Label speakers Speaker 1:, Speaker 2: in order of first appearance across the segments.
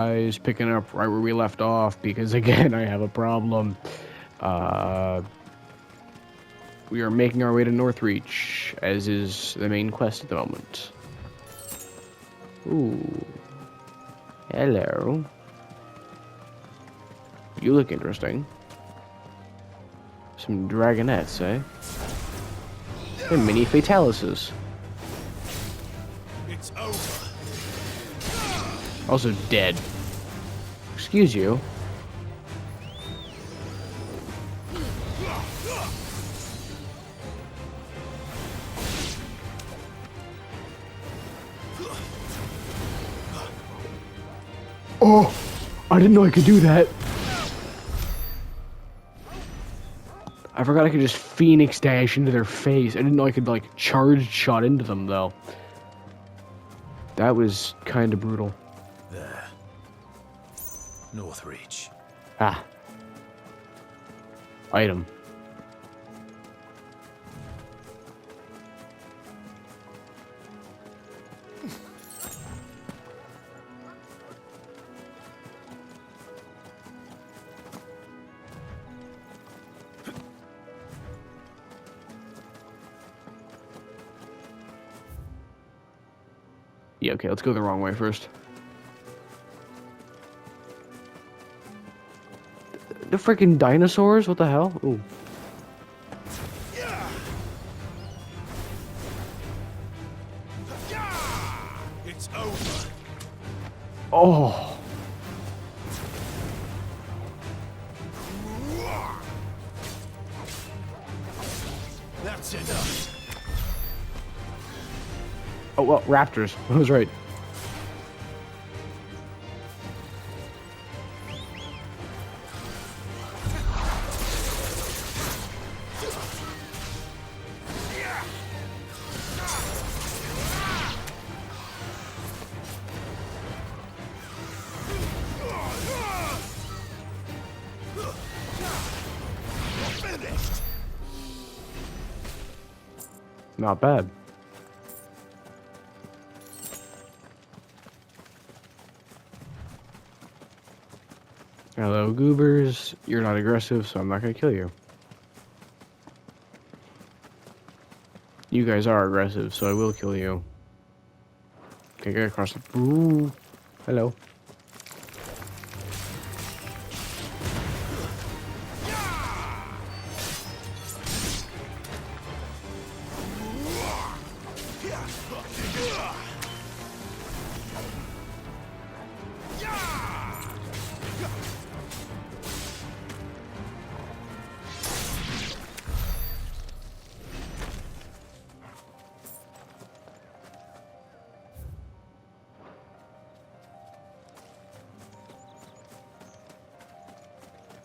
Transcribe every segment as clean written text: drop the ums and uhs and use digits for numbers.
Speaker 1: Guys, picking up right where we left off because again I have a problem. Uh, we are making our way to Northreach, as is the main quest at the moment. Ooh, hello. You look interesting. Some dragonettes, eh? And mini fatalises.
Speaker 2: It's over.
Speaker 1: Also dead. Excuse you. Oh, I didn't know I could do that. I forgot I could just Phoenix dash into their face. I didn't know I could, like, charge shot into them, though. That was kind of brutal.
Speaker 2: There. Northreach.
Speaker 1: Ah. Item. Yeah, okay, let's go the wrong way first. The freaking dinosaurs? What the hell? Ooh.
Speaker 2: It's over.
Speaker 1: Oh.
Speaker 2: That's enough.
Speaker 1: Oh, well, raptors. I was right.
Speaker 2: Finished.
Speaker 1: Not bad. Hello, goobers. You're not aggressive, so I'm not gonna kill you. You guys are aggressive, so I will kill you. Okay, get across the... Ooh. Hello.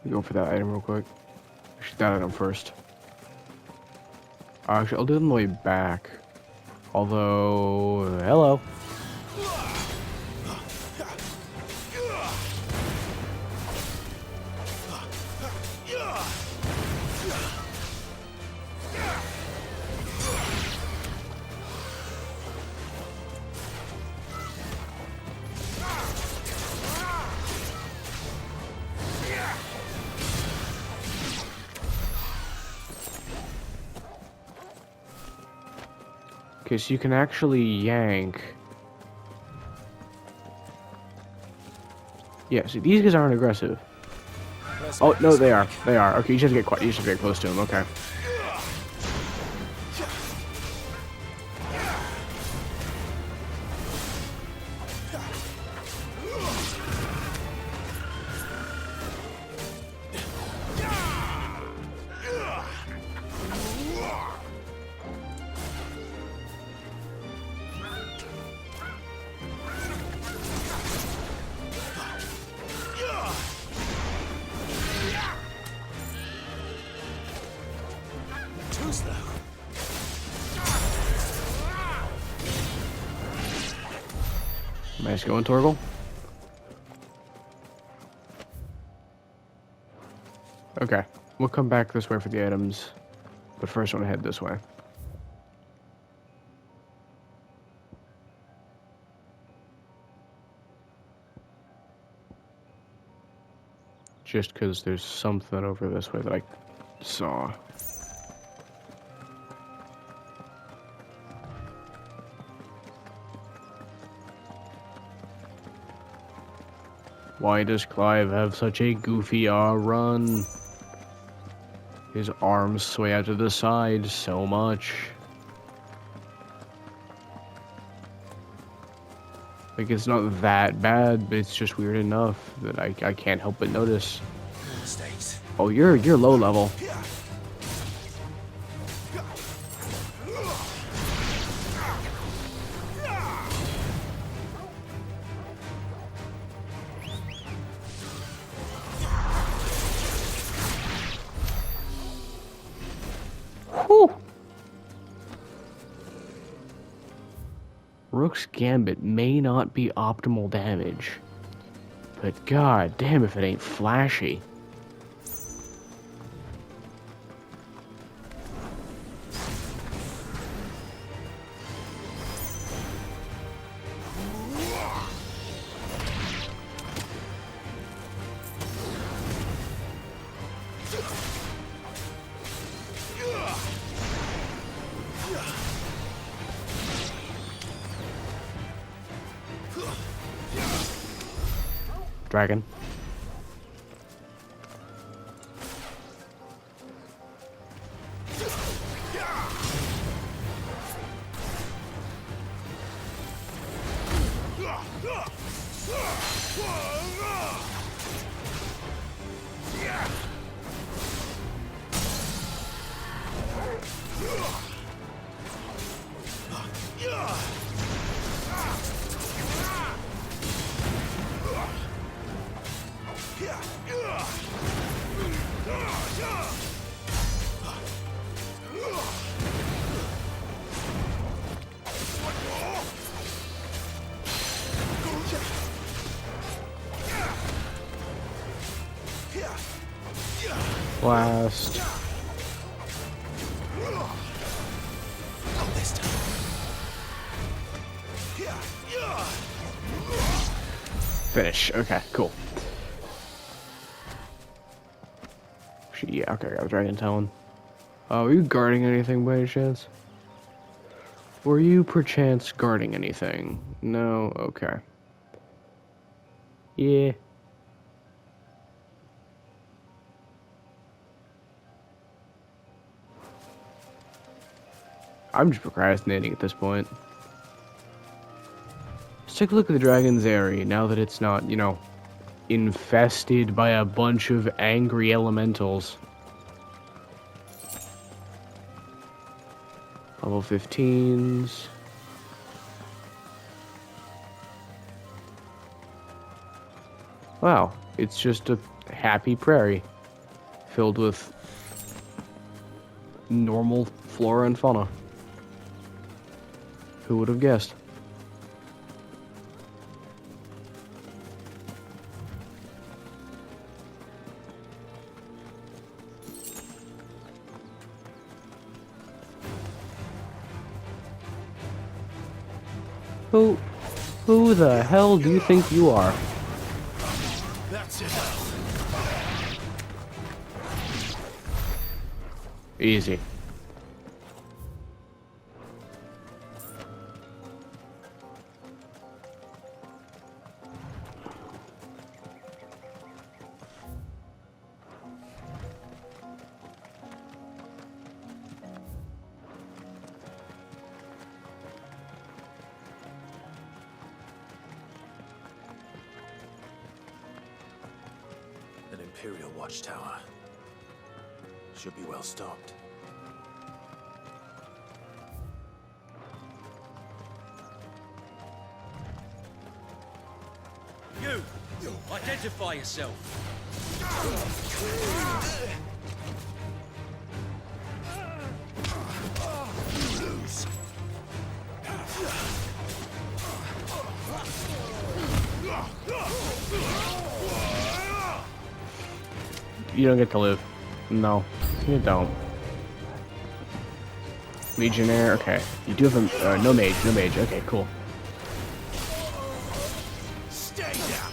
Speaker 1: Go for that item real quick. Shoot that item first. Actually, I'll do it on the way back. Although... Hello. Okay, so you can actually yank. Yeah, see, these guys aren't aggressive. Oh, no, they are. They are. Okay, you just have to get quite, you just have to get close to them. Okay.
Speaker 2: Too slow.
Speaker 1: Nice going, Torgal. Okay, we'll come back this way for the items, but first I want to head this way. just because there's something over this way that I saw. Why does Clive have such a goofy run? His arms sway out to the side so much. Like, it's not that bad, but it's just weird enough that I can't help but notice.
Speaker 2: Mistakes.
Speaker 1: Oh, you're low level. Whew. Rook's Gambit may not be optimal damage, but god damn if it ain't flashy. Dragon. Blast. Finish. Okay, cool. Yeah, okay, I got the Dragon Talon. Were you guarding anything by any chance? Were you perchance guarding anything? No? Okay. Yeah. I'm just procrastinating at this point. Let's take a look at the Dragon's area now that it's not, you know, infested by a bunch of angry elementals. Level 15s. Wow, it's just a happy prairie filled with normal flora and fauna. Who would have guessed? Who the hell do you think you are?
Speaker 2: That's it.
Speaker 1: Easy.
Speaker 2: An Imperial watchtower. Should be well stocked.
Speaker 3: You! Identify yourself!
Speaker 2: You lose.
Speaker 1: You don't get to live. No, you don't. Legionnaire, okay. You do have a, no mage, okay, cool.
Speaker 2: Stay down.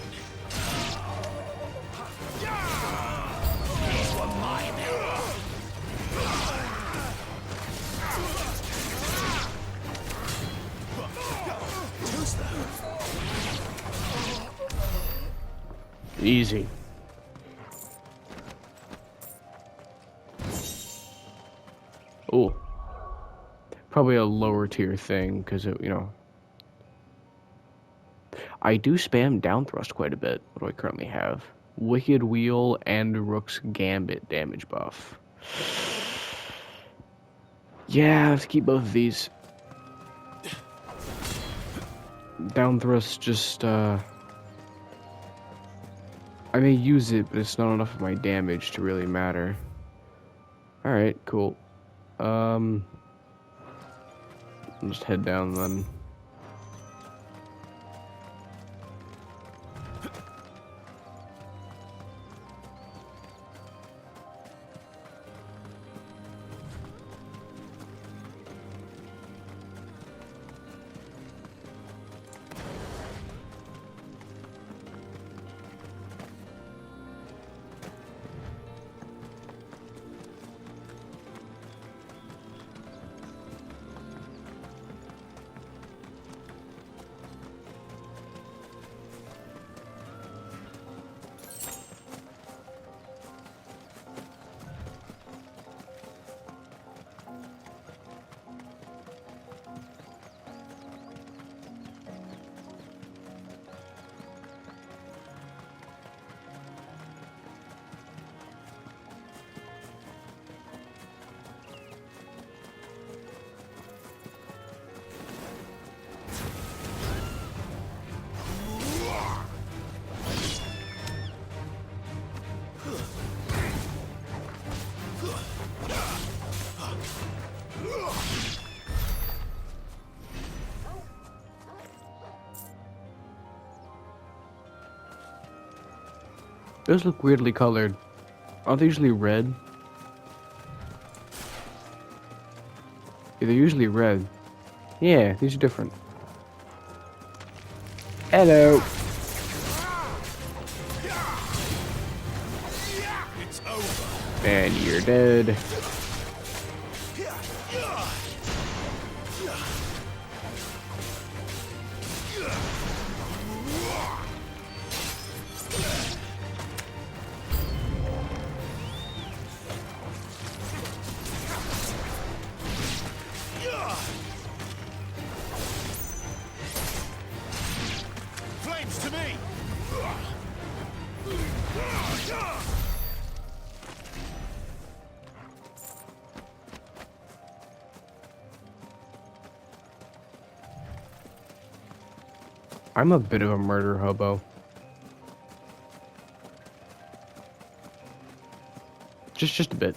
Speaker 1: Easy. Oh. Probably a lower tier thing, because, you know. I do spam down thrust quite a bit. What do I currently have? Wicked Wheel and Rook's Gambit damage buff. Yeah, I have to keep both of these. Down thrust just, I may use it, but it's not enough of my damage to really matter. Alright, cool. I'll just head down then. Those look weirdly colored. Aren't they usually red? Yeah, they're usually red. Yeah, these are different. Hello.
Speaker 2: It's over.
Speaker 1: And you're dead.
Speaker 2: Flames to me.
Speaker 1: I'm a bit of a murder hobo. Just a bit.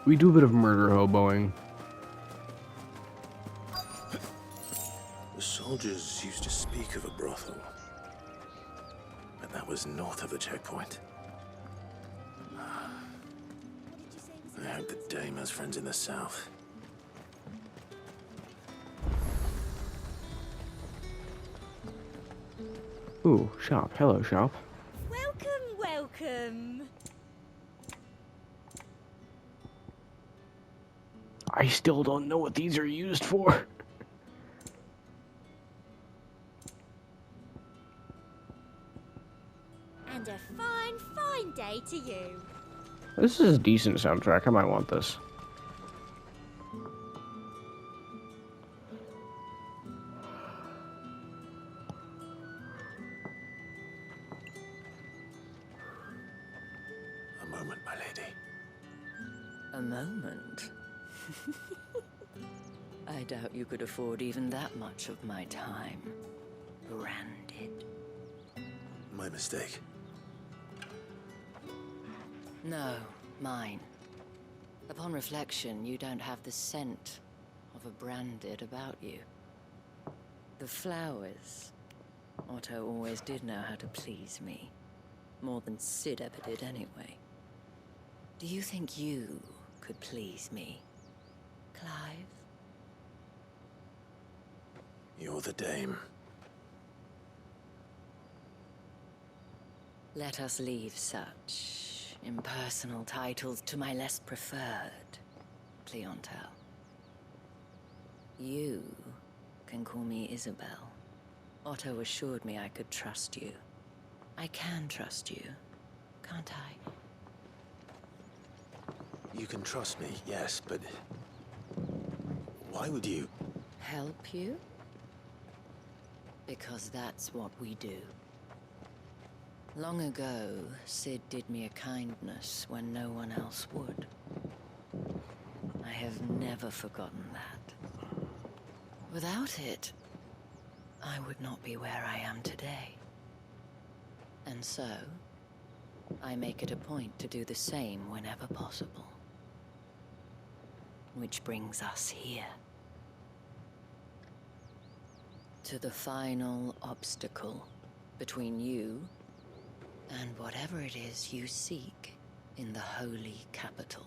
Speaker 1: We do a bit of murder hoboing.
Speaker 2: The soldiers used to speak of a brothel, but that was north of the checkpoint. I hope the dame has friends in the south.
Speaker 1: Ooh, shop. Hello, shop.
Speaker 4: Welcome, welcome.
Speaker 1: I still don't know what these are used for.
Speaker 4: And a fine, fine day to you.
Speaker 1: This is a decent soundtrack. I might want this.
Speaker 2: A moment, my lady.
Speaker 5: A moment? I doubt you could afford even that much of my time. Branded.
Speaker 2: My mistake.
Speaker 5: No, mine. Upon reflection, you don't have the scent of a branded about you. The flowers. Otto always did know how to please me. More than Sid ever did anyway. Do you think you could please me, Clive?
Speaker 2: You're the dame.
Speaker 5: Let us leave such impersonal titles to my less preferred clientele. You can call me Isabel. Otto assured me I could trust you. I can trust you, can't I?
Speaker 2: You can trust me, yes, but why would you?
Speaker 5: Help you? Because that's what we do. Long ago, Sid did me a kindness when no one else would. I have never forgotten that. Without it, I would not be where I am today. And so, I make it a point to do the same whenever possible. Which brings us here. To the final obstacle between you and whatever it is you seek in the holy capital.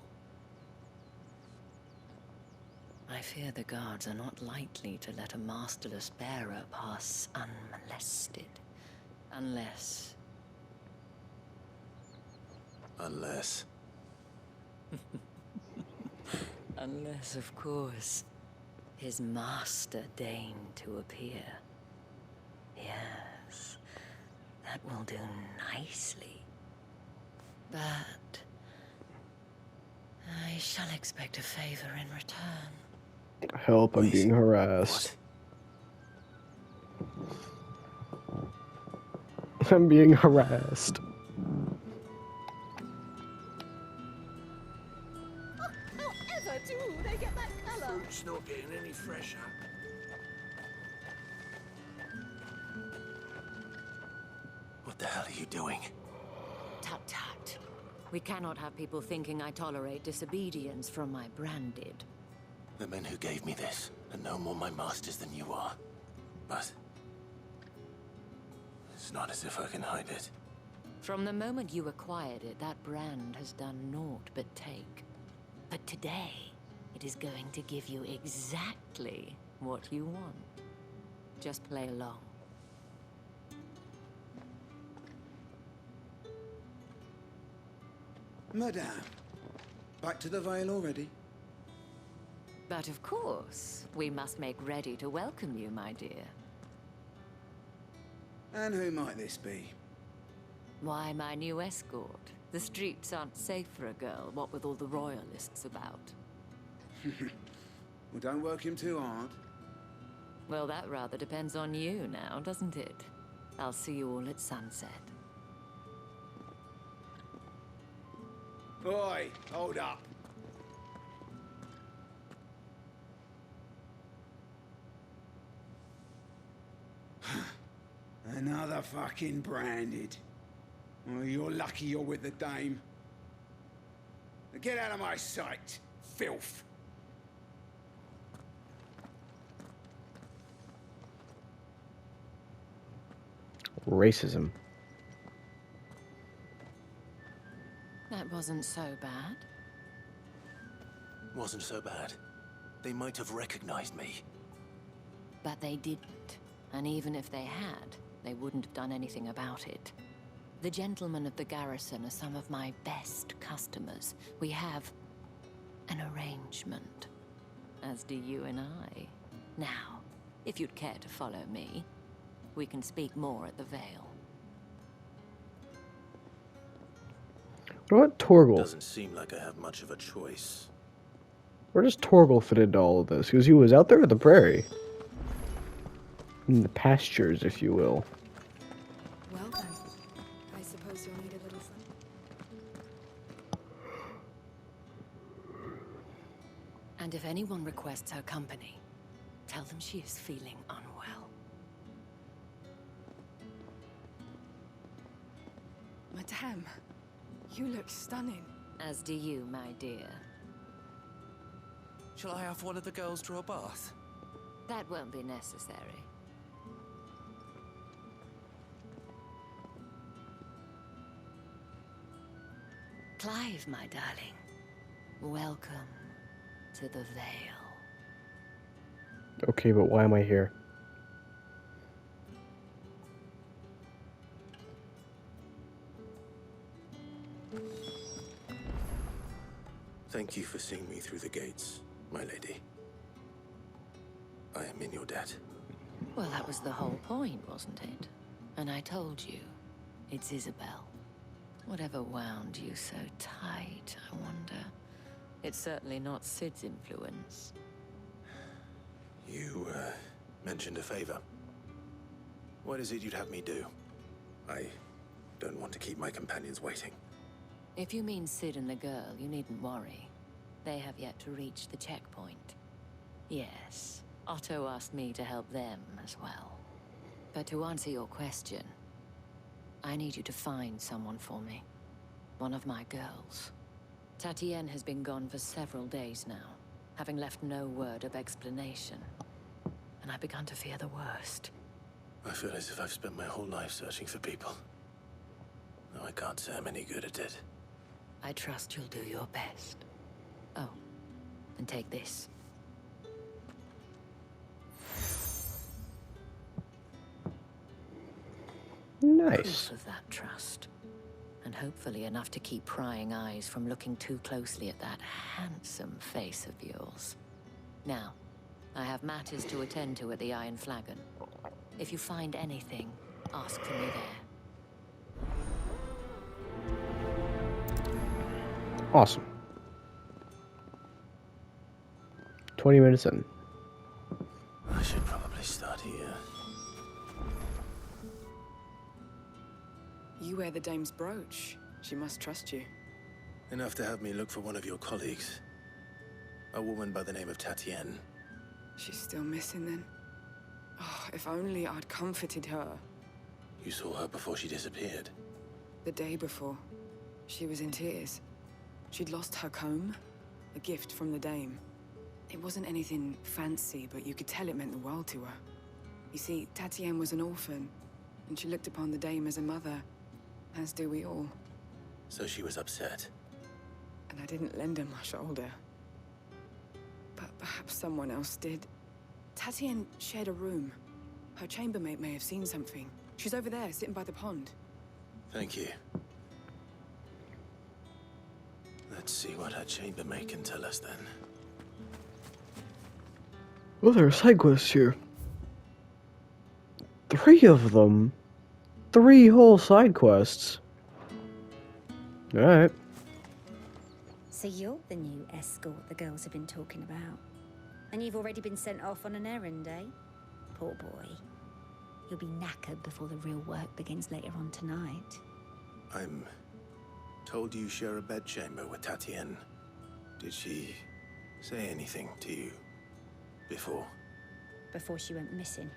Speaker 5: I fear the guards are not likely to let a masterless bearer pass unmolested. Unless...
Speaker 2: Unless...
Speaker 5: Unless, of course, his master deigned to appear. Yes, that will do nicely. But... I shall expect a favor in return.
Speaker 1: Help, I'm
Speaker 2: Wait,
Speaker 1: being harassed. I'm being harassed.
Speaker 4: However do they get that colour?
Speaker 2: Fruit's not getting any fresher. What the hell are you doing?
Speaker 5: Tut tut. We cannot have people thinking I tolerate disobedience from my branded.
Speaker 2: The men who gave me this are no more my masters than you are. But... it's not as if I can hide it.
Speaker 5: From the moment you acquired it, that brand has done naught but take. But today, it is going to give you exactly what you want. Just play along.
Speaker 6: Madame, back to the Vale already?
Speaker 5: But of course, we must make ready to welcome you, my dear.
Speaker 6: And who might this be?
Speaker 5: Why, my new escort. The streets aren't safe for a girl, what with all the royalists about.
Speaker 6: Well, don't work him too hard.
Speaker 5: Well, that rather depends on you now, doesn't it? I'll see you all at sunset.
Speaker 6: Oi, hold up. Another fucking branded. Oh, you're lucky you're with the dame. Get out of my sight, filth.
Speaker 1: Racism.
Speaker 5: That wasn't so bad.
Speaker 2: Wasn't so bad. They might have recognized me.
Speaker 5: But they didn't. And even if they had, they wouldn't have done anything about it. The gentlemen of the garrison are some of my best customers. We have an arrangement, as do you and I. Now, if you'd care to follow me, we can speak more at the Vale.
Speaker 1: What about Torgal?
Speaker 2: Doesn't seem like I have much of a choice.
Speaker 1: Where does Torgal fit into all of this? Because he was out there at the prairie. In the pastures, if you will.
Speaker 7: Well then, I suppose you'll need a little something.
Speaker 5: And if anyone requests her company, tell them she is feeling unwell.
Speaker 7: Madame, you look stunning.
Speaker 5: As do you, my dear.
Speaker 3: Shall I have one of the girls draw a bath?
Speaker 5: That won't be necessary. Clive, my darling. Welcome to the Vale.
Speaker 1: Okay, but why am I here?
Speaker 2: Thank you for seeing me through the gates, my lady. I am in your debt.
Speaker 5: Well, that was the whole point, wasn't it? And I told you, it's Isabel. Whatever wound you so tight, I wonder. It's certainly not Sid's influence.
Speaker 2: You, mentioned a favor. What is it you'd have me do? I don't want to keep my companions waiting.
Speaker 5: If you mean Sid and the girl, you needn't worry. They have yet to reach the checkpoint. Yes, Otto asked me to help them as well. But to answer your question, I need you to find someone for me. One of my girls. Tatienne has been gone for several days now, having left no word of explanation. And I've begun to fear the worst.
Speaker 2: I feel as if I've spent my whole life searching for people. Though I can't say I'm any good at it.
Speaker 5: I trust you'll do your best. Oh, and take this.
Speaker 1: Nice.
Speaker 5: Proof of that trust. And hopefully enough to keep prying eyes from looking too closely at that handsome face of yours. Now, I have matters to attend to at the Iron Flagon. If you find anything, ask for me there.
Speaker 1: Awesome. 20 minutes in.
Speaker 2: I should probably start here.
Speaker 7: You wear the dame's brooch. She must trust you.
Speaker 2: Enough to have me look for one of your colleagues. A woman by the name of Tatienne.
Speaker 7: She's still missing then. Oh, if only I'd comforted her.
Speaker 2: You saw her before she disappeared.
Speaker 7: The day before, she was in tears. She'd lost her comb, a gift from the dame. It wasn't anything fancy, but you could tell it meant the world to her. You see, Tatienne was an orphan, and she looked upon the dame as a mother, as do we all.
Speaker 2: So she was upset.
Speaker 7: And I didn't lend her my shoulder. But perhaps someone else did. Tatienne shared a room. Her chambermaid may have seen something. She's over there, sitting by the pond.
Speaker 2: Thank you. Let's see what her chambermaid can tell us then.
Speaker 1: Well, there are side quests here. 3 of them. 3 whole side quests. Alright.
Speaker 8: So you're the new escort the girls have been talking about. And you've already been sent off on an errand, eh? Poor boy. You'll be knackered before the real work begins later on tonight.
Speaker 2: I'm told you share a bedchamber with Tatienne. Did she say anything to you before?
Speaker 8: Before she went missing.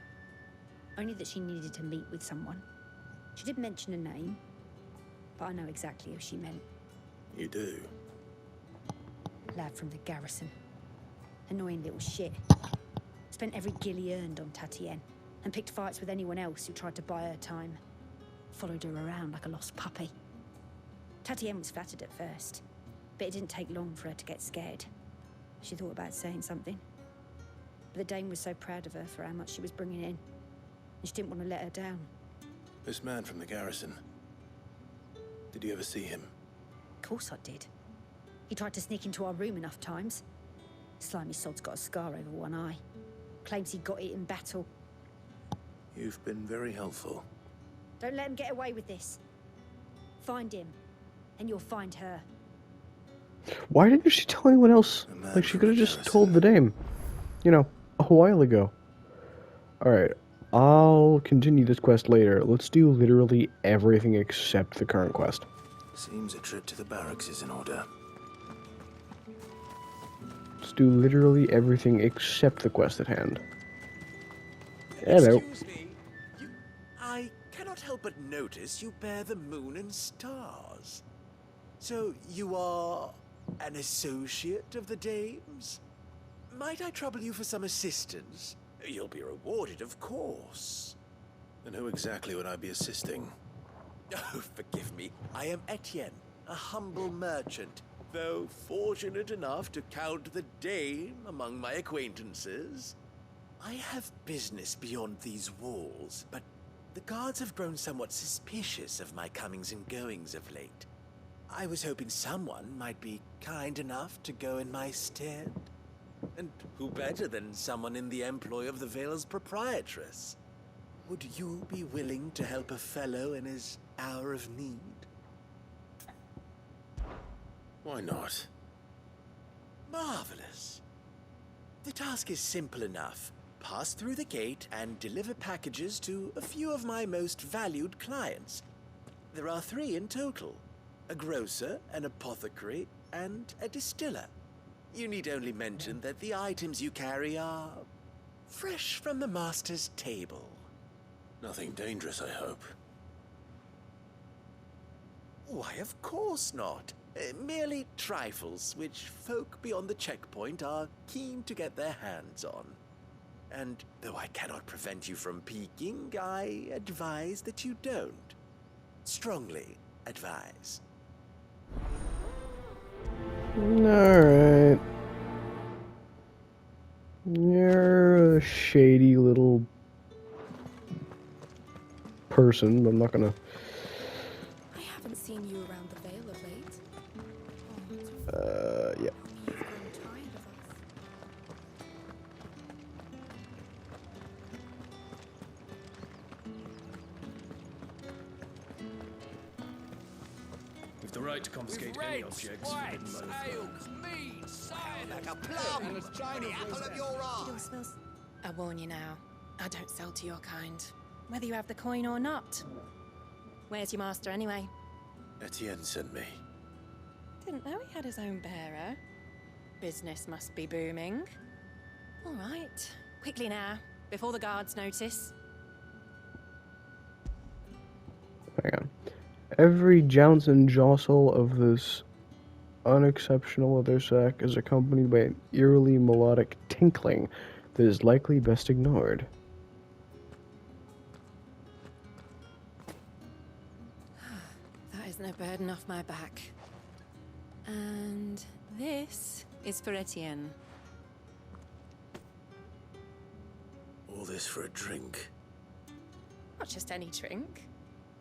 Speaker 8: Only that she needed to meet with someone. She did mention a name, but I know exactly who she meant.
Speaker 2: You do?
Speaker 8: Lad from the garrison. Annoying little shit. Spent every guil he earned on Tatienne, and picked fights with anyone else who tried to buy her time. Followed her around like a lost puppy. Tatienne was flattered at first, but it didn't take long for her to get scared. She thought about saying something. But the dame was so proud of her for how much she was bringing in, and she didn't want to let her down.
Speaker 2: This man from the garrison. Did you ever see him?
Speaker 8: Of course I did. He tried to sneak into our room enough times. Slimy sod's got a scar over one eye. Claims he got it in battle.
Speaker 2: You've been very helpful.
Speaker 8: Don't let him get away with this. Find him, and you'll find her.
Speaker 1: Why didn't she tell anyone else? Like, she could have just told the dame. You know, a while ago. Alright, I'll continue this quest later. Let's do literally everything except the current quest.
Speaker 2: Seems a trip to the barracks is in order.
Speaker 1: Let's do literally everything except the quest at hand. Hello.
Speaker 3: Excuse me. I cannot help but notice you bear the moon and stars. So you are an associate of the dame's? Might I trouble you for some assistance? You'll be rewarded, of course.
Speaker 2: And who exactly would I be assisting?
Speaker 3: Oh, forgive me. I am Etienne, a humble merchant, though fortunate enough to count the dame among my acquaintances. I have business beyond these walls, but the guards have grown somewhat suspicious of my comings and goings of late. I was hoping someone might be kind enough to go in my stead. And who better than someone in the employ of the Vale's proprietress? Would you be willing to help a fellow in his hour of need?
Speaker 2: Why not?
Speaker 3: Marvelous. The task is simple enough. Pass through the gate and deliver packages to a few of my most valued clients. There are 3 in total: a grocer, an apothecary, and a distiller. You need only mention that the items you carry are fresh from the master's table.
Speaker 2: Nothing dangerous, I hope.
Speaker 3: Why, of course not. Merely trifles which folk beyond the checkpoint are keen to get their hands on. And though I cannot prevent you from peeking, I advise that you don't. Strongly advise.
Speaker 1: Alright. You're a shady little person, but I'm not gonna.
Speaker 7: I haven't seen you around the Vale of late.
Speaker 1: Yeah.
Speaker 7: You've grown tired of us.
Speaker 9: With the right to confiscate any objects forbidden by the throne.
Speaker 3: mead, cider, like a plum, and the apple of your eye.
Speaker 10: I warn you now, I don't sell to your kind, whether you have the coin or not. Where's your master anyway?
Speaker 2: Etienne sent me.
Speaker 10: Didn't know he had his own bearer. Business must be booming. All right, quickly now, before the guards notice.
Speaker 1: Hang on. Every jounce and jostle of this unexceptional leather sack is accompanied by an eerily melodic tinkling that is likely best ignored.
Speaker 10: That isn't a burden off my back. And this is for Etienne.
Speaker 2: All this for a drink.
Speaker 10: Not just any drink.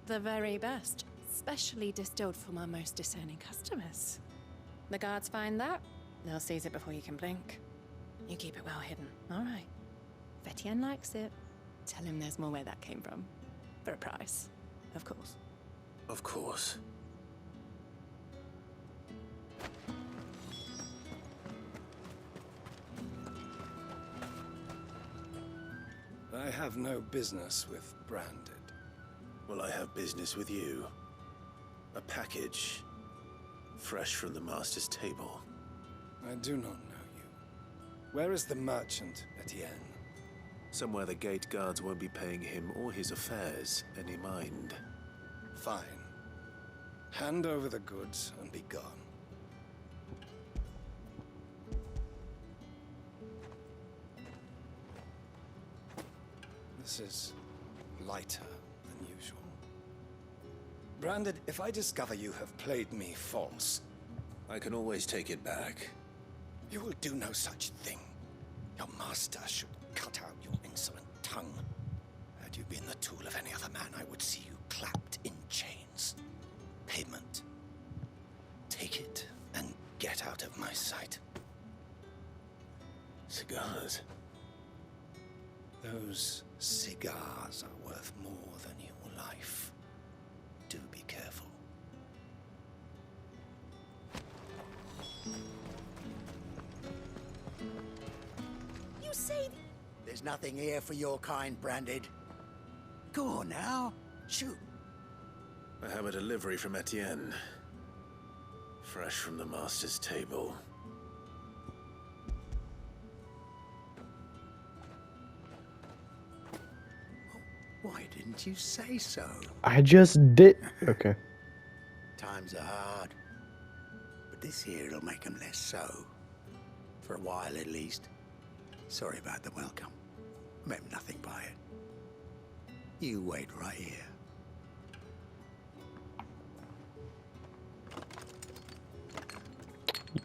Speaker 10: The very best. Specially distilled for my most discerning customers. The guards find that, they'll seize it before you can blink. You keep it well hidden, all right? If Etienne likes it, tell him there's more where that came from. For a price, of course.
Speaker 2: Of course.
Speaker 9: I have no business with Branded.
Speaker 2: Well, I have business with you. A package. Fresh from the master's table.
Speaker 9: I do not know you. Where is the merchant, Etienne?
Speaker 2: Somewhere the gate guards won't be paying him or his affairs any mind.
Speaker 9: Fine. Hand over the goods and be gone. This is lighter than usual. Branded, if I discover you have played me false...
Speaker 2: I can always take it back.
Speaker 9: You will do no such thing. Your master should cut out your insolent tongue. Had you been the tool of any other man, I would see you clapped in chains. Payment. Take it and get out of my sight.
Speaker 2: Cigars.
Speaker 9: Those cigars are worth more than your life. Do be careful.
Speaker 3: You say there's nothing here for your kind, Branded. Go on now, shoot.
Speaker 2: I have a delivery from Etienne. Fresh from the master's table.
Speaker 3: Why didn't you say so?
Speaker 1: I just did. Okay.
Speaker 3: Times are hard. But this here'll make 'em less so. For a while, at least. Sorry about the welcome. Meant nothing by it. You wait right here.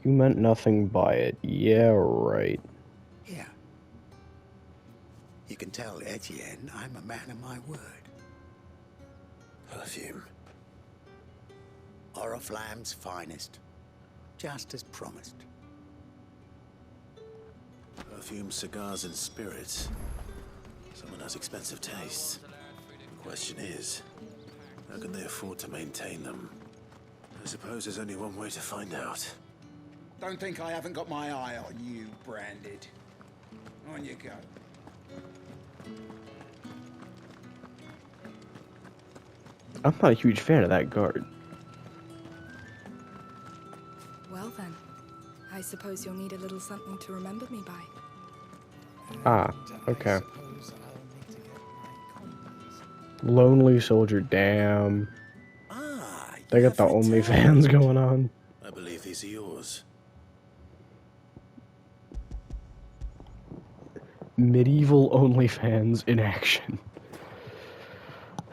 Speaker 1: You meant nothing by it. Yeah, right.
Speaker 3: Here. You can tell Etienne I'm a man of my word.
Speaker 2: Perfume.
Speaker 3: Oriflamme's finest. Just as promised.
Speaker 2: Perfume, cigars, and spirits. Someone has expensive tastes. The question is, how can they afford to maintain them? I suppose there's only one way to find out.
Speaker 6: Don't think I haven't got my eye on you, Branded. On you go.
Speaker 1: I'm not a huge fan of that guard.
Speaker 7: Well then, I suppose you'll need a little something to remember me by.
Speaker 1: Ah, okay. Lonely Soldier, damn.
Speaker 3: Ah,
Speaker 1: They got the
Speaker 3: you have
Speaker 1: OnlyFans going on.
Speaker 2: I believe these are yours.
Speaker 1: Medieval OnlyFans in action.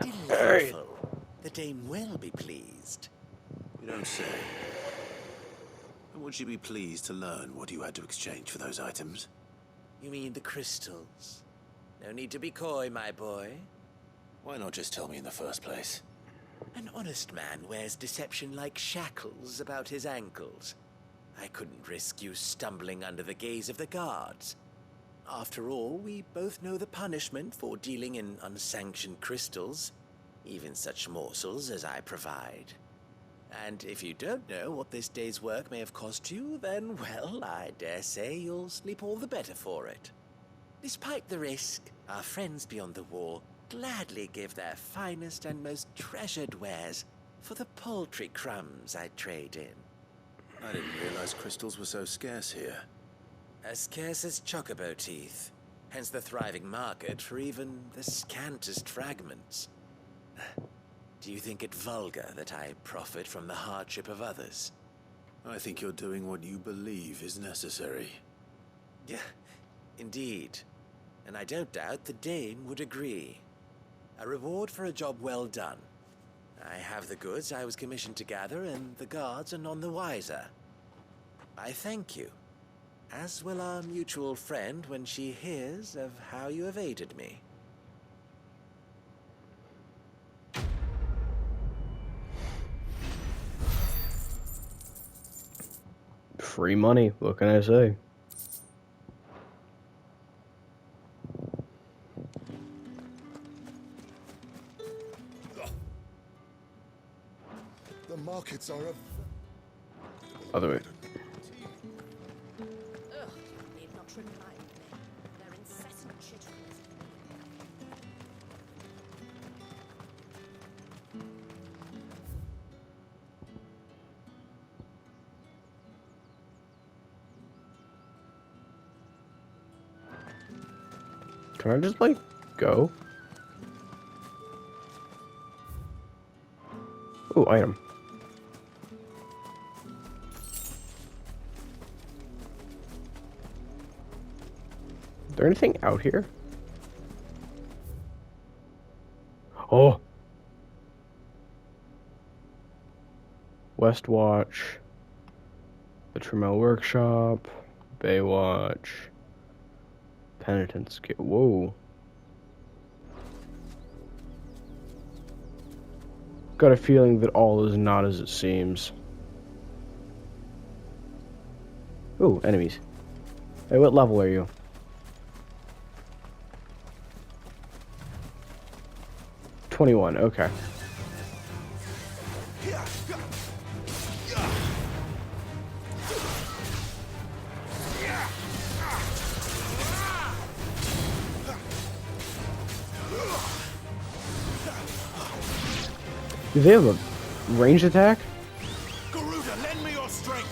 Speaker 3: Delightful. The dame will be pleased.
Speaker 2: You don't say. And would she be pleased to learn what you had to exchange for those items?
Speaker 3: You mean the crystals? No need to be coy, my boy.
Speaker 2: Why not just tell me in the first place?
Speaker 3: An honest man wears deception like shackles about his ankles. I couldn't risk you stumbling under the gaze of the guards. After all, we both know the punishment for dealing in unsanctioned crystals, even such morsels as I provide. And if you don't know what this day's work may have cost you, then, well, I dare say you'll sleep all the better for it. Despite the risk, our friends beyond the wall gladly give their finest and most treasured wares for the paltry crumbs I trade in.
Speaker 2: I didn't realize crystals were so scarce here.
Speaker 3: As scarce as chocobo teeth, hence the thriving market for even the scantest fragments. Do you think it vulgar that I profit from the hardship of others?
Speaker 2: I think you're doing what you believe is necessary.
Speaker 3: Yeah, indeed. And I don't doubt the dame would agree. A reward for a job well done. I have the goods I was commissioned to gather, and the guards are none the wiser. I thank you, as will our mutual friend when she hears of how you have aided me.
Speaker 1: Free money, what can I say?
Speaker 11: The markets are a...
Speaker 1: Other way.
Speaker 4: Ugh, need not remind me. Their incessant chitterings.
Speaker 1: Can I just, like, go? Ooh, item. Is there anything out here? Oh! West Watch. The Tremel Workshop. Baywatch. Penitence Kit. Whoa. Got a feeling that all is not as it seems. Ooh, enemies. Hey, what level are you? "21", okay. Do they have a ranged attack?
Speaker 11: Garuda, lend me your strength!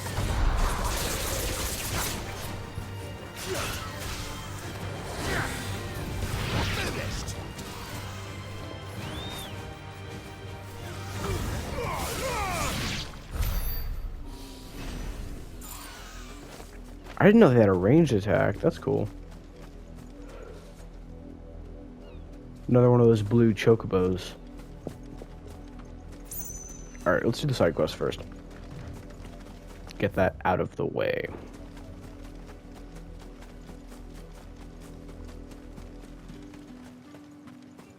Speaker 11: Finished!
Speaker 1: I didn't know they had a ranged attack. That's cool. Another one of those blue chocobos. Alright, let's do the side quest first. Get that out of the way.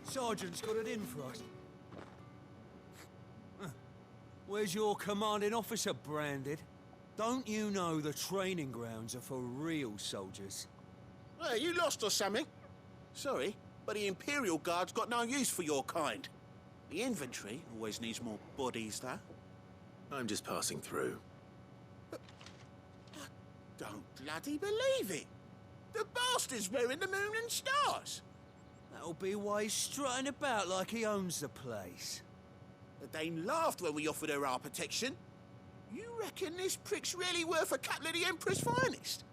Speaker 12: Sergeant's got it in for us. Where's your commanding officer, Branded? Don't you know the training grounds are for real soldiers?
Speaker 3: Hey, you lost or something? Sorry, but the Imperial Guard's got no use for your kind. The infantry always needs more bodies, though.
Speaker 2: I'm just passing through.
Speaker 3: I don't bloody believe it. The bastard's wearing the moon and stars.
Speaker 12: That'll be why he's strutting about like he owns the place.
Speaker 3: The Dane laughed when we offered her our protection. You reckon this prick's really worth a couple of the Emperor's finest?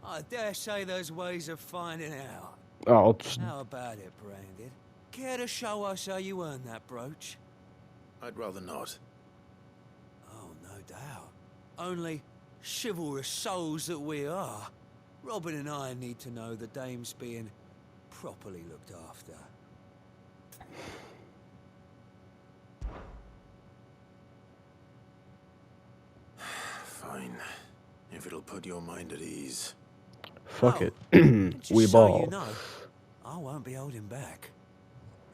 Speaker 12: I dare say there's ways of finding out.
Speaker 1: Oh, just...
Speaker 12: How about it, Branded? Care to show us how you earned that brooch?
Speaker 2: I'd rather not.
Speaker 12: Oh, no doubt. Only chivalrous souls that we are, Robin and I need to know the dame's being properly looked after.
Speaker 2: Fine. If it'll put your mind at ease.
Speaker 1: Fuck it.
Speaker 12: Just
Speaker 1: We
Speaker 12: so
Speaker 1: ball.
Speaker 12: you know, I won't be holding back.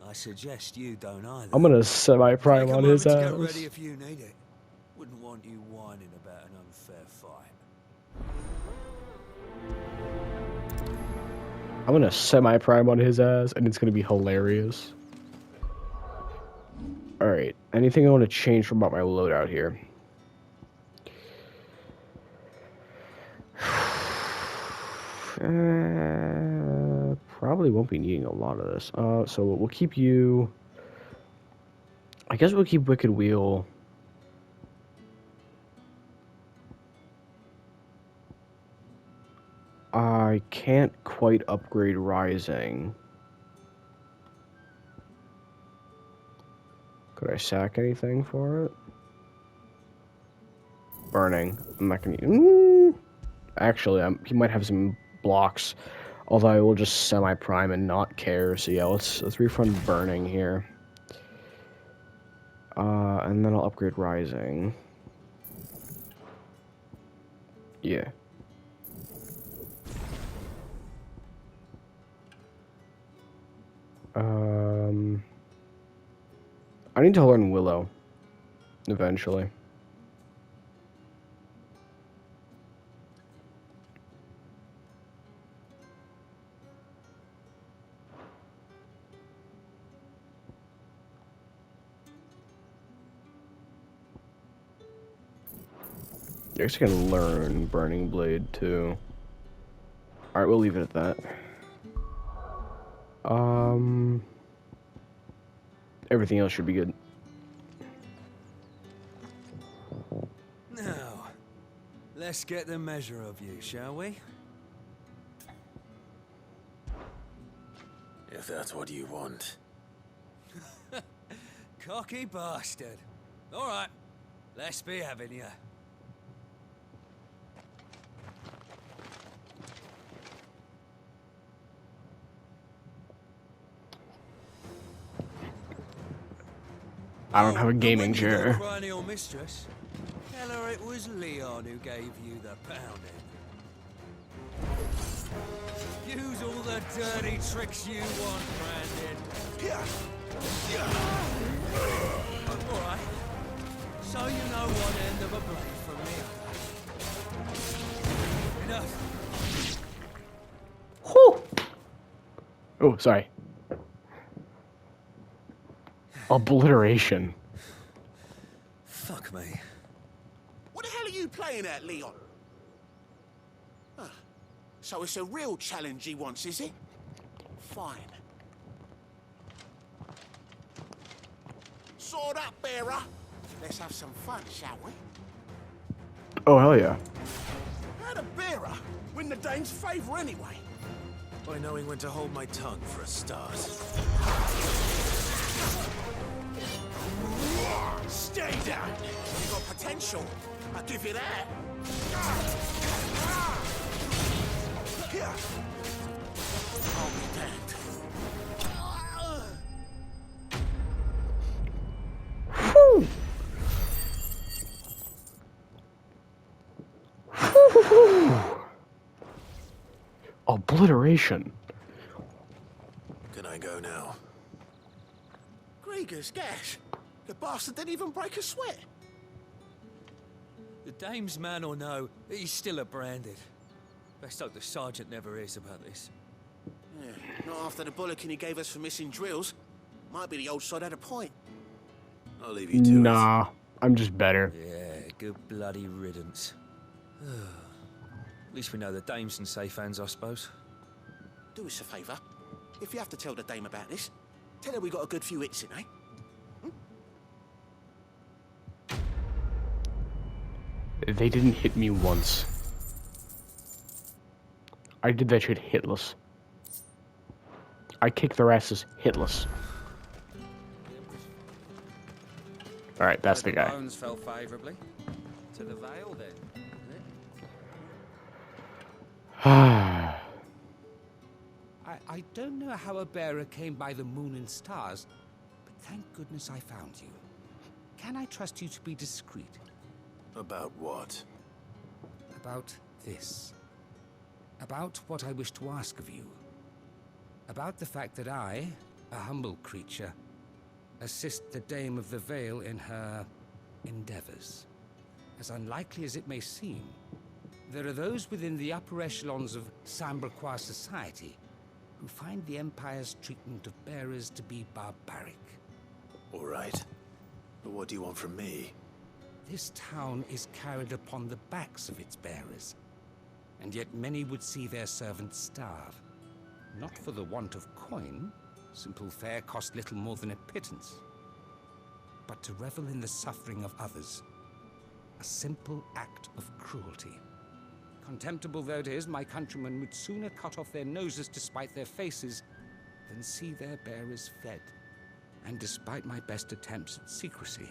Speaker 12: I suggest you don't either.
Speaker 1: I'm gonna semi-prime
Speaker 12: Take a
Speaker 1: on his
Speaker 12: moment to
Speaker 1: ass.
Speaker 12: get ready if you need it. Wouldn't want you whining about an unfair fight.
Speaker 1: I'm gonna semi-prime on his ass, and it's gonna be hilarious. Alright, anything I want to change about my loadout here? Probably won't be needing a lot of this. So we'll keep you... I guess we'll keep Wicked Wheel. I can't quite upgrade Rising. Could I sack anything for it? Burning. I'm not gonna... Actually, he might have some blocks. Although I will just semi-prime and not care. So yeah, let's refund Burning here. And then I'll upgrade Rising. Yeah. I need to learn Willow. Eventually. You're actually gonna learn Burning Blade too. Alright, we'll leave it at that. Everything else should be good.
Speaker 12: Now, let's get the measure of you, shall we?
Speaker 2: If that's what you want.
Speaker 12: Cocky bastard. All right, let's be having you.
Speaker 1: I don't have a gaming
Speaker 12: When you
Speaker 1: chair.
Speaker 12: go crying to your mistress, tell her it was Leon who gave you the pounding. Use all the dirty tricks you want, Brandon. All right. So you know one end of a blade from the other. Enough.
Speaker 1: Whew. Oh, sorry. Obliteration.
Speaker 12: Fuck me.
Speaker 3: What the hell are you playing at, Leon? Ah, so it's a real challenge he wants, is it? Fine. Sword up, bearer. Let's have some fun, shall we?
Speaker 1: Oh, hell yeah.
Speaker 3: How'd a bearer win the Dane's favour anyway?
Speaker 2: By knowing when to hold my tongue for a start.
Speaker 3: Stay down! You got potential. I'll give you that. I'll be damned.
Speaker 1: Whew. Obliteration.
Speaker 2: Can I go now?
Speaker 3: Grieger's gash. The bastard didn't even break a sweat.
Speaker 12: The dame's man or no, he's still a Branded. Best hope the sergeant never hears about this.
Speaker 3: Yeah, not after the bollocking he gave us for missing drills. Might be the old sod had a point.
Speaker 2: I'll leave you to it.
Speaker 1: Nah, I'm just better.
Speaker 12: Yeah, good bloody riddance. At least we know the dame's in safe hands, I suppose.
Speaker 3: Do us a favour. If you have to tell the dame about this, tell her we got a good few hits in, eh?
Speaker 1: They didn't hit me once. I did that shit hitless. I kicked their asses hitless. Alright, that's the guy.
Speaker 13: Bones fell favourably. To the Vale, then.
Speaker 14: I don't know how a bearer came by the moon and stars, but thank goodness I found you. Can I trust you to be discreet?
Speaker 2: About what?
Speaker 14: About this. About what I wish to ask of you. About the fact that I, a humble creature, assist the Dame of the Vale in her endeavors. As unlikely as it may seem, there are those within the upper echelons of Samberquois society who find the Empire's treatment of bearers to be barbaric.
Speaker 2: All right. But what do you want from me?
Speaker 14: This town is carried upon the backs of its bearers, and yet many would see their servants starve. Not for the want of coin, simple fare cost little more than a pittance, but to revel in the suffering of others. A simple act of cruelty. Contemptible though it is, my countrymen would sooner cut off their noses to spite their faces than see their bearers fed. And despite my best attempts at secrecy,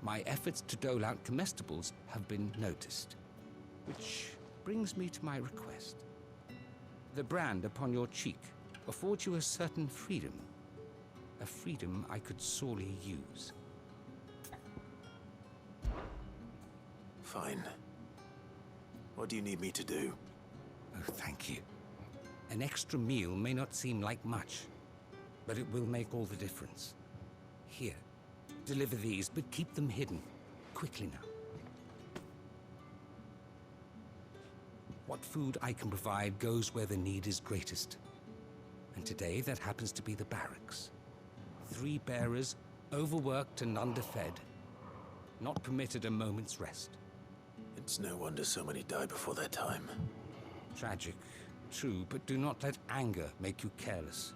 Speaker 14: my efforts to dole out comestibles have been noticed. Which brings me to my request. The brand upon your cheek affords you a certain freedom. A freedom I could sorely use.
Speaker 2: Fine. What do you need me to do?
Speaker 14: Oh, thank you. An extra meal may not seem like much, but it will make all the difference. Here, deliver these, but keep them hidden. Quickly now. What food I can provide goes where the need is greatest. And today, that happens to be the barracks. 3 bearers, overworked and underfed, not permitted a moment's rest.
Speaker 2: It's no wonder so many die before their time.
Speaker 14: Tragic, true, but do not let anger make you careless.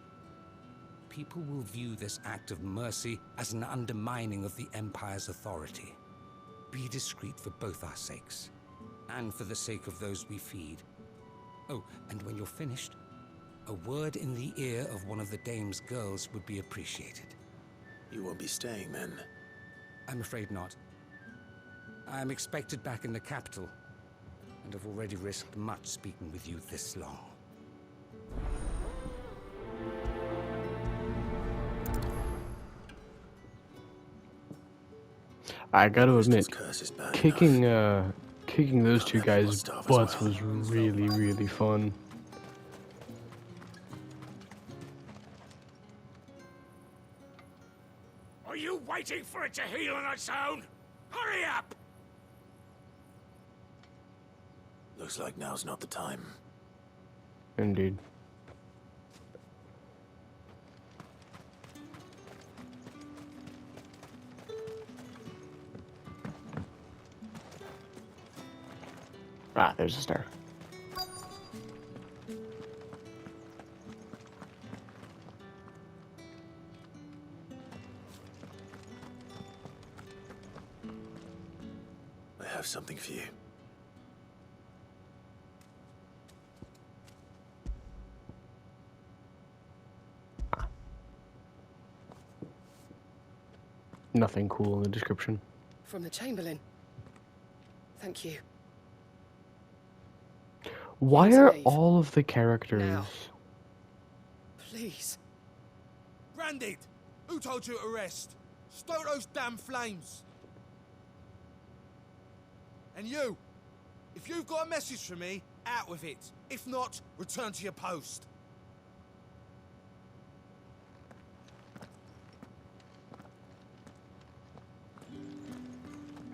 Speaker 14: People will view this act of mercy as an undermining of the Empire's authority. Be discreet for both our sakes, and for the sake of those we feed. Oh, and when you're finished, a word in the ear of one of the Dame's girls would be appreciated.
Speaker 2: You won't be staying then?
Speaker 14: I'm afraid not. I'm expected back in the capital, and have already risked much speaking with you this long.
Speaker 1: I gotta admit,
Speaker 2: Curse is bad
Speaker 1: kicking
Speaker 2: enough.
Speaker 1: kicking those two
Speaker 2: Therefore
Speaker 1: guys'
Speaker 2: starve as
Speaker 1: butts
Speaker 2: well.
Speaker 1: was really, really fun.
Speaker 11: Are you waiting for it to heal on its own? Hurry up!
Speaker 2: Looks like now's not the time.
Speaker 1: Indeed. Ah, there's a star.
Speaker 2: I have something for you.
Speaker 1: Nothing cool in the description.
Speaker 10: From the Chamberlain. Thank you.
Speaker 1: Why
Speaker 10: Please
Speaker 1: are
Speaker 10: leave.
Speaker 1: all of the characters...
Speaker 10: Now. Please.
Speaker 11: Branded! Who told you to rest? Stoke those damn flames! And you! If you've got a message for me, out with it. If not, return to your post.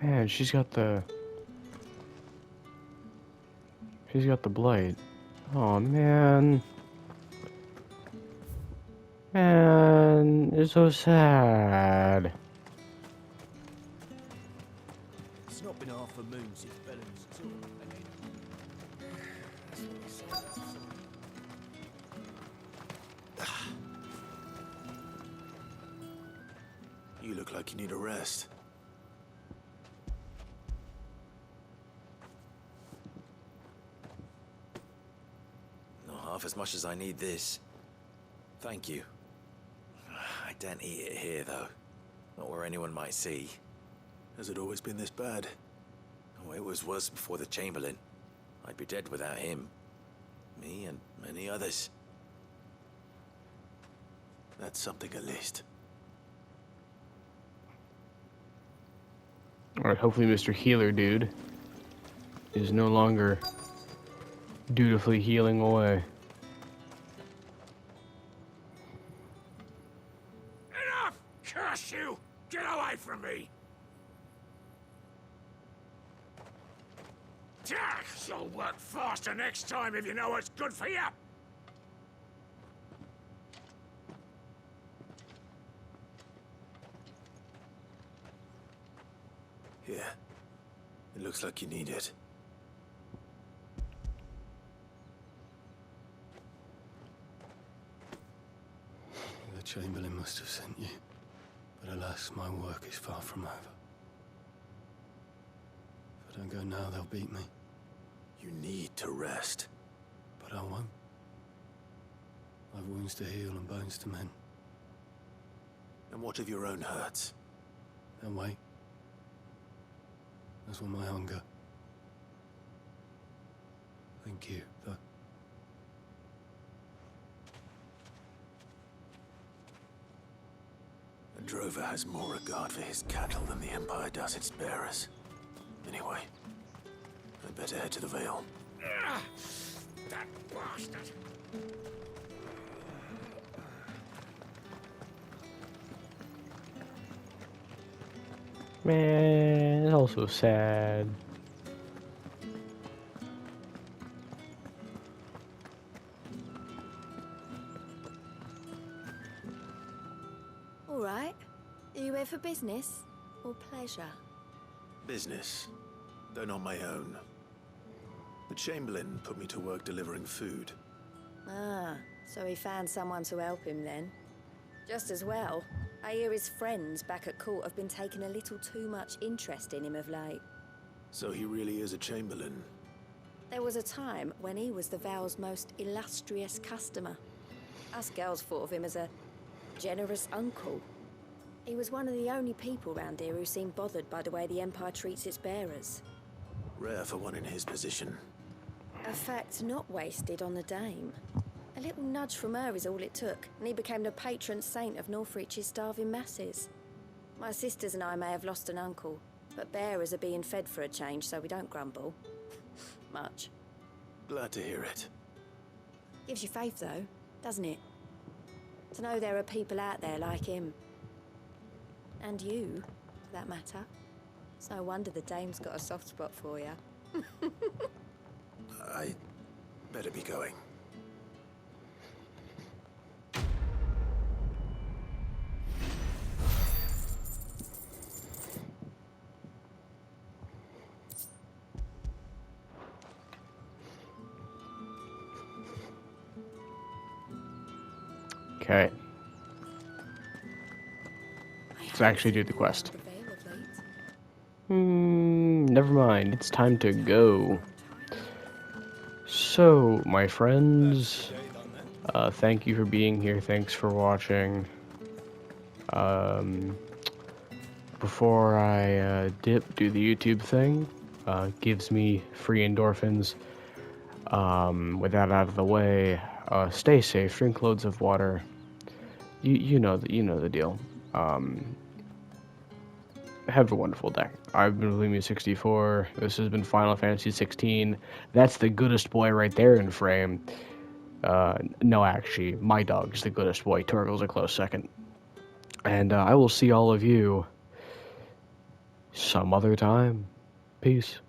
Speaker 1: Man, she's got the... He's got the blight. Oh man. Man, it's so sad.
Speaker 12: It's not been half a moon since Bellum's tour.
Speaker 2: You look like you need a rest.
Speaker 3: Not half as much as I need this. Thank you. I don't eat it here, though. Not where anyone might see.
Speaker 2: Has it always been this bad?
Speaker 3: Oh, it was worse before the Chamberlain. I'd be dead without him. Me and many others.
Speaker 2: That's something at least.
Speaker 1: Alright, hopefully Mr. Healer Dude is no longer dutifully healing away.
Speaker 14: Enough! Curse you! Get away from me! You'll work faster next time if you know what's good for you!
Speaker 2: Here. It looks like you need it. The Chamberlain must have sent you. But alas, my work is far from over. If I don't go now, they'll beat me. You need to rest. But I won't. I've wounds to heal and bones to mend. And what of your own hurts? They'll wait. As will my hunger. Thank you, though. A drover has more regard for his cattle than the Empire does its bearers. Anyway, I'd better head to the Vale.
Speaker 14: That bastard!
Speaker 1: Man, it's also sad.
Speaker 15: All right. Are you here for business or pleasure?
Speaker 2: Business, though not my own. The Chamberlain put me to work delivering food.
Speaker 15: Ah, so he found someone to help him then. Just as well. I hear his friends back at court have been taking a little too much interest in him of late.
Speaker 2: So he really is a Chamberlain.
Speaker 15: There was a time when he was the Vale's most illustrious customer. Us girls thought of him as a generous uncle. He was one of the only people round here who seemed bothered by the way the Empire treats its bearers.
Speaker 2: Rare for one in his position.
Speaker 15: A fact not wasted on the Dame. A little nudge from her is all it took, and he became the patron saint of Northreach's starving masses. My sisters and I may have lost an uncle, but bearers are being fed for a change, so we don't grumble. Much.
Speaker 2: Glad to hear it.
Speaker 15: Gives you faith, though, doesn't it? To know there are people out there like him. And you, for that matter. It's no wonder the Dame's got a soft spot for you.
Speaker 2: I better be going.
Speaker 1: Okay. Let's actually do the quest. Never mind. It's time to go. So, my friends, thank you for being here. Thanks for watching. Before I do the YouTube thing, gives me free endorphins. With that out of the way, stay safe. Drink loads of water. You know the deal. Have a wonderful day. I've been Bloomy64. This has been Final Fantasy 16. That's the goodest boy right there in frame. No, actually, my dog's the goodest boy. Torgal's a close second. And I will see all of you some other time. Peace.